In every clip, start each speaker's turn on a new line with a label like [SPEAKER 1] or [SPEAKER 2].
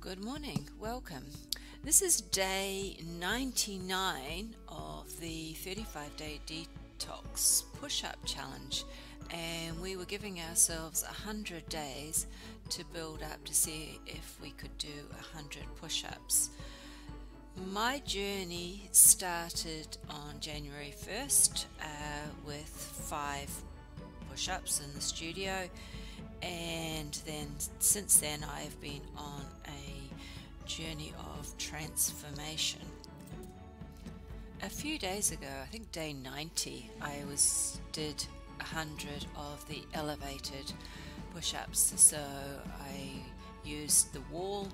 [SPEAKER 1] Good morning, welcome. This is day 99 of the 35-day detox push-up challenge, and we were giving ourselves 100 days to build up to see if we could do 100 push-ups. My journey started on January 1st with 5 push-ups in the studio, and then since then I've been on a journey of transformation. A few days ago, I think day 90, I did 100 of the elevated push-ups. So I used the wall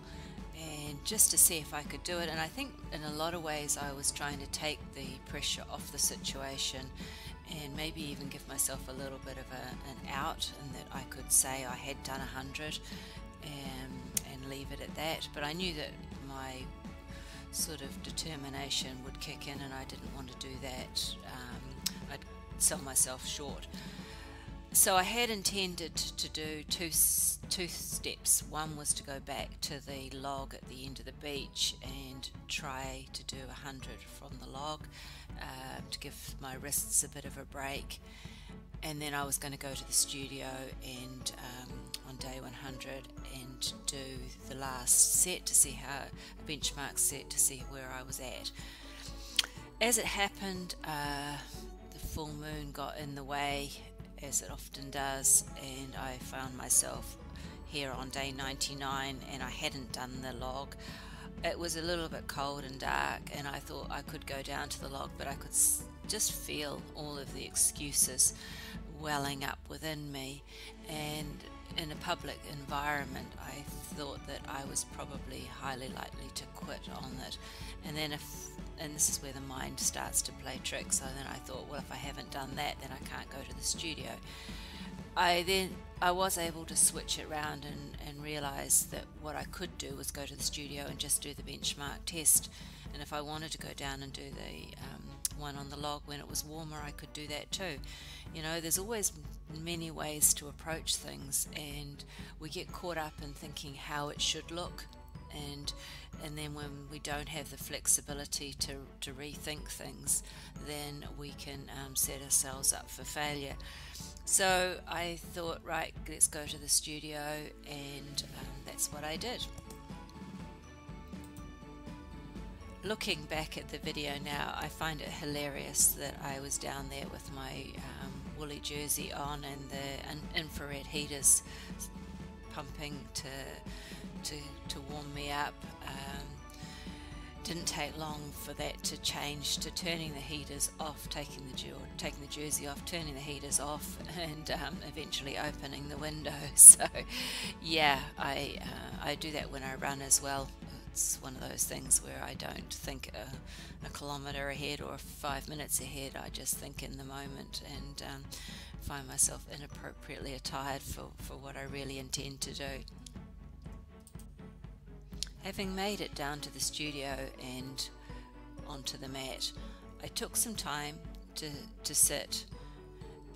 [SPEAKER 1] and just to see if I could do it, and I think in a lot of ways I was trying to take the pressure off the situation and maybe even give myself a little bit of an out, and that I could say I had done 100 and leave it at that. But I knew that my sort of determination would kick in and I didn't want to do that. I'd sell myself short. So I had intended to do two steps. One was to go back to the log at the end of the beach and try to do 100 from the log, to give my wrists a bit of a break. And then I was going to go to the studio and on day 100 and do the last set to see how a benchmark set to see where I was at. As it happened, the full moon got in the way, as it often does, and I found myself here on day 99 and I hadn't done the log. It was a little bit cold and dark, and I thought I could go down to the log, but I could just feel all of the excuses welling up within me. And in a public environment, I thought that I was probably highly likely to quit on it. And then and this is where the mind starts to play tricks. So then I thought, well, if I haven't done that, then I can't go to the studio. I was able to switch it around and realize that what I could do was go to the studio and just do the benchmark test. And if I wanted to go down and do the one on the log when it was warmer, I could do that too. You know, there's always many ways to approach things, and we get caught up in thinking how it should look, and then when we don't have the flexibility to rethink things, then we can set ourselves up for failure. So I thought, right, let's go to the studio, and that's what I did. Looking back at the video now, I find it hilarious that I was down there with my woolly jersey on and the infrared heaters pumping to warm me up. Didn't take long for that to change to turning the heaters off, taking the jersey off, turning the heaters off, and eventually opening the window. So yeah, I do that when I run as well. It's one of those things where I don't think a kilometre ahead or 5 minutes ahead. I just think in the moment and find myself inappropriately attired for what I really intend to do. Having made it down to the studio and onto the mat, I took some time to sit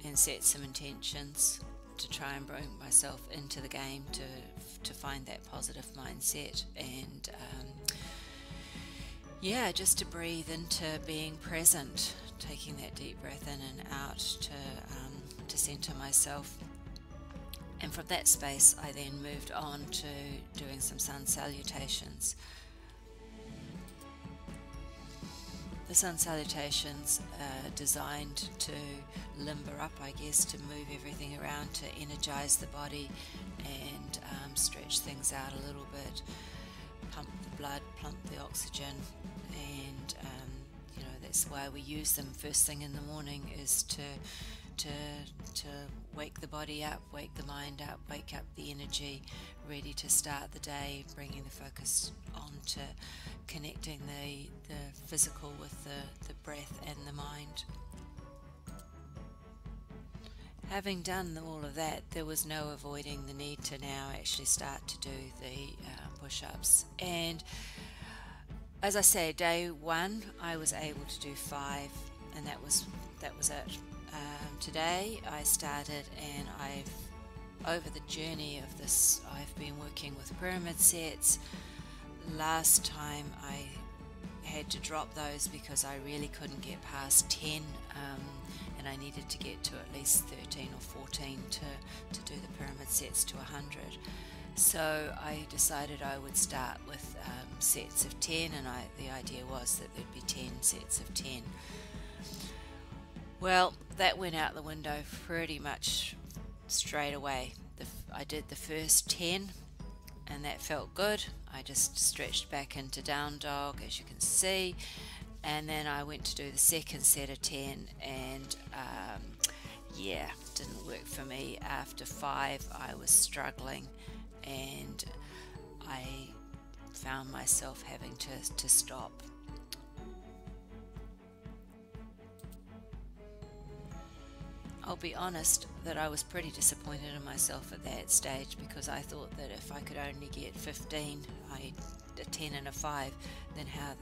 [SPEAKER 1] and set some intentions to try and bring myself into the game, to find that positive mindset, and just to breathe into being present, taking that deep breath in and out to center myself. And from that space, I then moved on to doing some sun salutations. The sun salutations are designed to limber up, I guess, to move everything around, to energize the body and stretch things out a little bit, pump the blood, pump the oxygen, and that's why we use them first thing in the morning, is to wake the body up, wake the mind up, wake up the energy, ready to start the day, bringing the focus on to connecting the physical with the breath and the mind. Having done all of that, there was no avoiding the need to now actually start to do the push-ups. And as I say, day 1 I was able to do 5, and that was it. Today I started, and over the journey of this, I've been working with pyramid sets, last time I had to drop those because I really couldn't get past 10, and I needed to get to at least 13 or 14 to do the pyramid sets to 100. So I decided I would start with sets of 10, and the idea was that there'd be 10 sets of 10. Well, that went out the window pretty much straight away. I did the first 10 and that felt good. I just stretched back into down dog, as you can see, and then I went to do the second set of 10, and yeah, didn't work for me. After 5 I was struggling, and I found myself having to stop. I'll be honest that I was pretty disappointed in myself at that stage, because I thought that if I could only get 15, a 10 and a 5, then how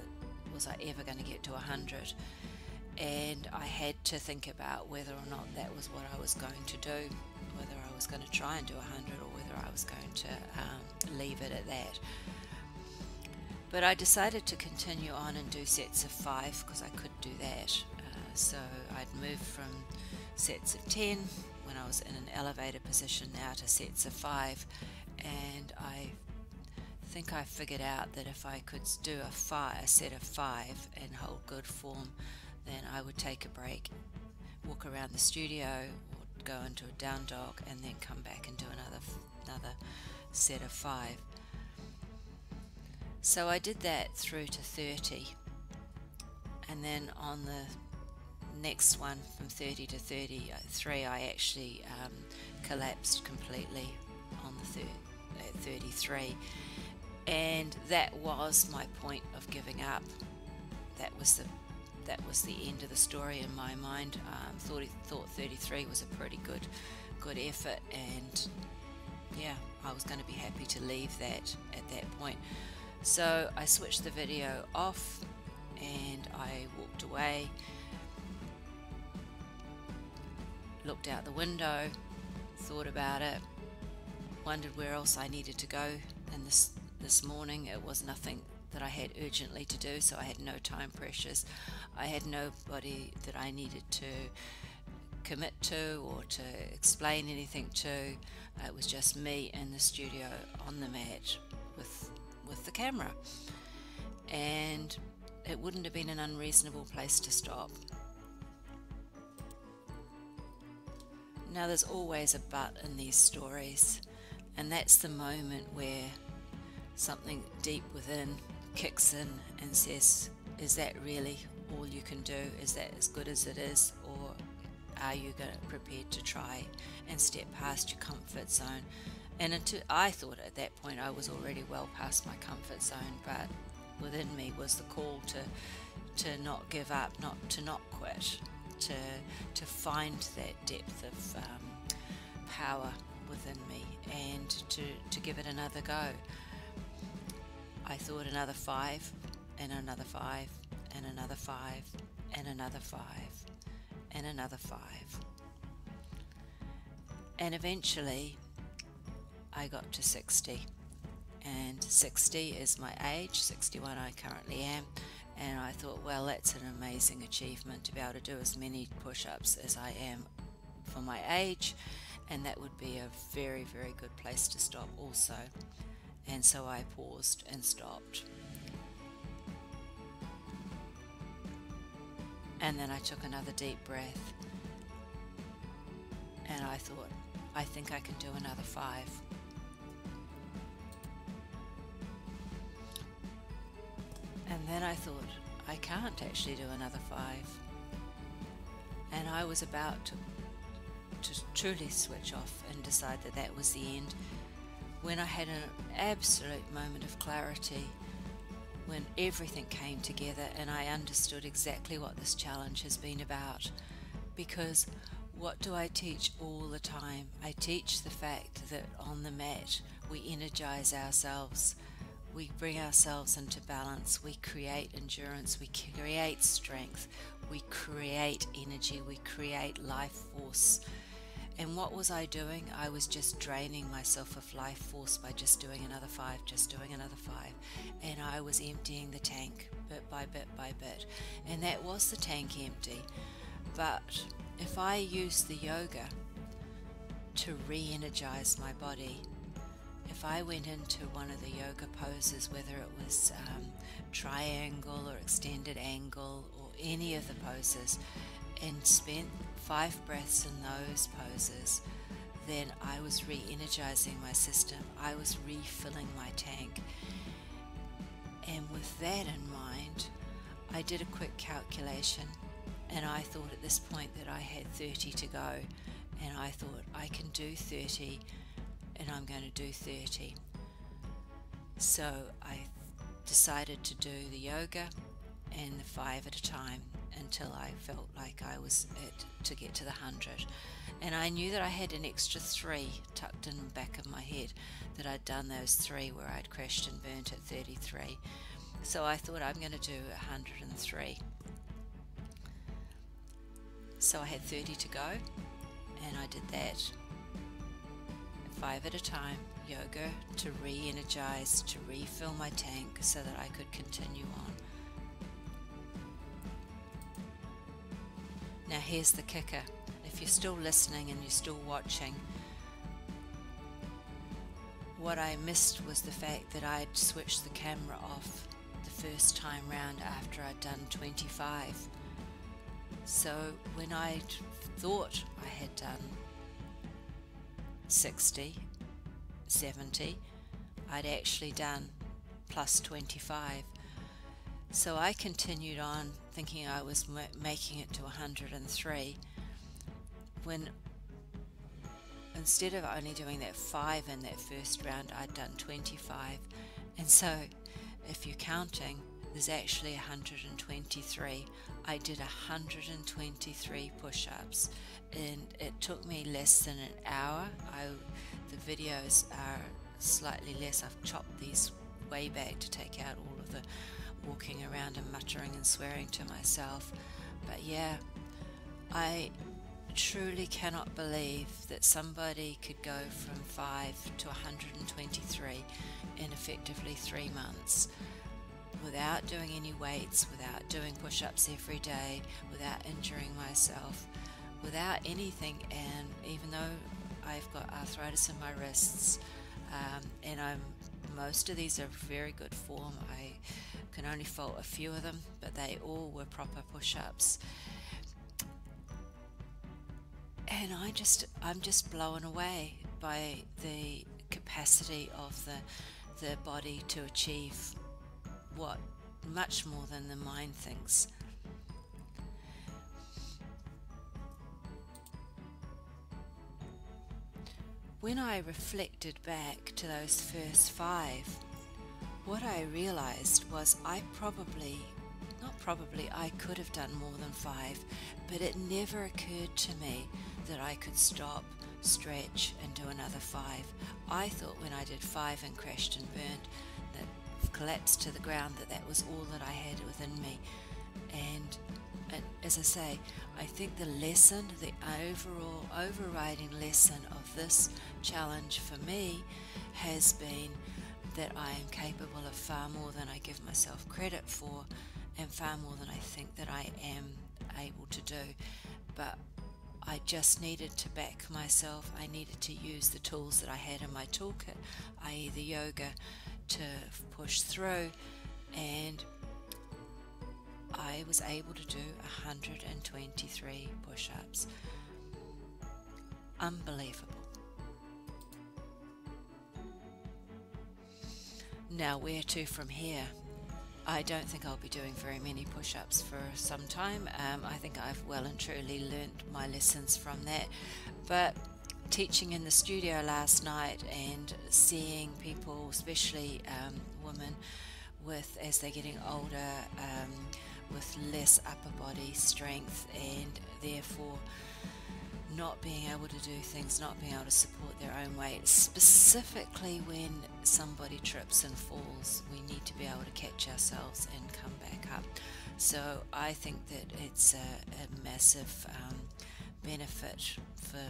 [SPEAKER 1] was I ever going to get to 100? And I had to think about whether or not that was what I was going to do, whether I was going to try and do 100 or whether I was going to leave it at that. But I decided to continue on and do sets of 5 because I could do that. So I'd moved from sets of 10 when I was in an elevated position now to sets of 5, and I think I figured out that if I could do a set of 5 and hold good form, then I would take a break, walk around the studio, or go into a down dog, and then come back and do another set of 5. So I did that through to 30, and then on the next one from 30 to 33 I actually collapsed completely on the 33, and that was my point of giving up. That was the end of the story in my mind. Thought 33 was a pretty good effort, and yeah, I was going to be happy to leave that at that point. So I switched the video off and I walked away, looked out the window, thought about it, wondered where else I needed to go. And this morning it was nothing that I had urgently to do, so I had no time pressures. I had nobody that I needed to commit to or to explain anything to. It was just me in the studio on the mat with the camera, and it wouldn't have been an unreasonable place to stop. Now there's always a but in these stories, and that's the moment where something deep within kicks in and says, is that really all you can do? Is that as good as it is? Or are you prepared to try and step past your comfort zone? And I thought at that point I was already well past my comfort zone, but within me was the call to not give up, to not quit, to find that depth of power within me, and to give it another go. I thought another 5, and another 5, and another 5, and another 5, and another 5. And eventually I got to 60, and 60 is my age, 61 I currently am, and I thought, well, that's an amazing achievement to be able to do as many push-ups as I am for my age, and that would be a very, very good place to stop also. And so I paused and stopped. And then I took another deep breath, and I thought, I think I can do another 5. And then I thought, I can't actually do another 5. And I was about to truly switch off and decide that that was the end, when I had an absolute moment of clarity, when everything came together and I understood exactly what this challenge has been about. Because what do I teach all the time? I teach the fact that on the mat we energize ourselves, we bring ourselves into balance, we create endurance, we create strength, we create energy, we create life force, And what was I doing? I was just draining myself of life force by just doing another 5, just doing another 5. And I was emptying the tank bit by bit by bit. And that was the tank empty. But if I use the yoga to re-energize my body, if I went into one of the yoga poses, whether it was triangle or extended angle or any of the poses, and spent 5 breaths in those poses, then I was re-energizing my system. I was refilling my tank. And with that in mind, I did a quick calculation, and I thought at this point that I had 30 to go, and I thought I can do 30, and I'm going to do 30. So I decided to do the yoga and the 5 at a time until I felt like I was to get to the 100. And I knew that I had an extra 3 tucked in the back of my head, that I'd done those 3 where I'd crashed and burnt at 33. So I thought I'm going to do 103. So I had 30 to go, and I did that. 5 at a time, yoga to re-energize, to refill my tank so that I could continue on. Now here's the kicker. If you're still listening and you're still watching, what I missed was the fact that I'd switched the camera off the first time round after I'd done 25. So when I thought I had done 60, 70, I'd actually done plus 25. So I continued on thinking I was making it to 103, when instead of only doing that 5 in that first round, I'd done 25. And so if you're counting, there's actually 123. I did 123 push-ups, and it took me less than an hour. The videos are slightly less. I've chopped these way back to take out all of the walking around and muttering and swearing to myself. But yeah, I truly cannot believe that somebody could go from 5 to 123 in effectively 3 months without doing any weights, without doing push-ups every day, without injuring myself, without anything. And even though I've got arthritis in my wrists, and most of these are very good form, I can only fault a few of them, but they all were proper push-ups. And I'm just blown away by the capacity of the body to achieve what much more than the mind thinks. When I reflected back to those first 5, what I realized was I could have done more than 5, but it never occurred to me that I could stop, stretch and do another 5. I thought when I did 5 and crashed and burnt, that collapsed to the ground, that was all that I had within me. And as I say, I think the lesson, the overall overriding lesson of this challenge for me has been that I am capable of far more than I give myself credit for, and far more than I think that I am able to do. But I just needed to back myself. I needed to use the tools that I had in my toolkit, i.e. the yoga, to push through, and I was able to do 123 push-ups. Unbelievable. Now where to from here? I don't think I'll be doing very many push-ups for some time. I think I've well and truly learnt my lessons from that. But teaching in the studio last night and seeing people, especially women, as they're getting older, with less upper body strength, and therefore not being able to do things, not being able to support their own weight, specifically when somebody trips and falls, we need to be able to catch ourselves and come back up. So I think that it's a massive benefit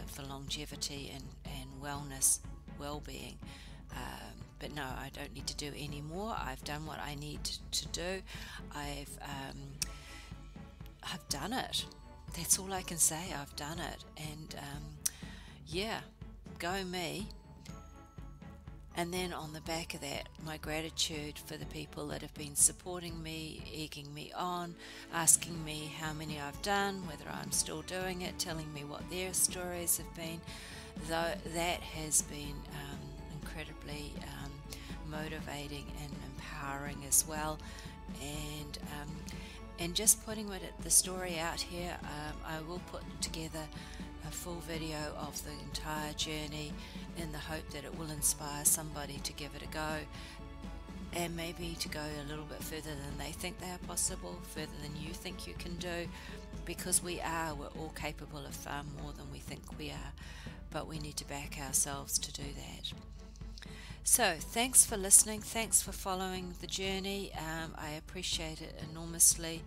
[SPEAKER 1] for longevity and wellness, well-being. But no, I don't need to do any more. I've done what I need to do. I've done it. That's all I can say. I've done it, and yeah, go me. And then on the back of that, my gratitude for the people that have been supporting me, egging me on, asking me how many I've done, whether I'm still doing it, telling me what their stories have been. Though that has been incredibly motivating and empowering as well. And just putting the story out here, I will put together a full video of the entire journey in the hope that it will inspire somebody to give it a go, and maybe to go a little bit further than they think they are possible, further than you think you can do, because we're all capable of far more than we think we are, but we need to back ourselves to do that. So thanks for listening, thanks for following the journey. I appreciate it enormously,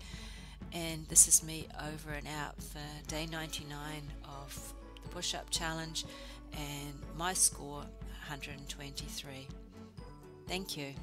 [SPEAKER 1] and this is me over and out for day 99 of the push-up challenge, and my score 123. Thank you.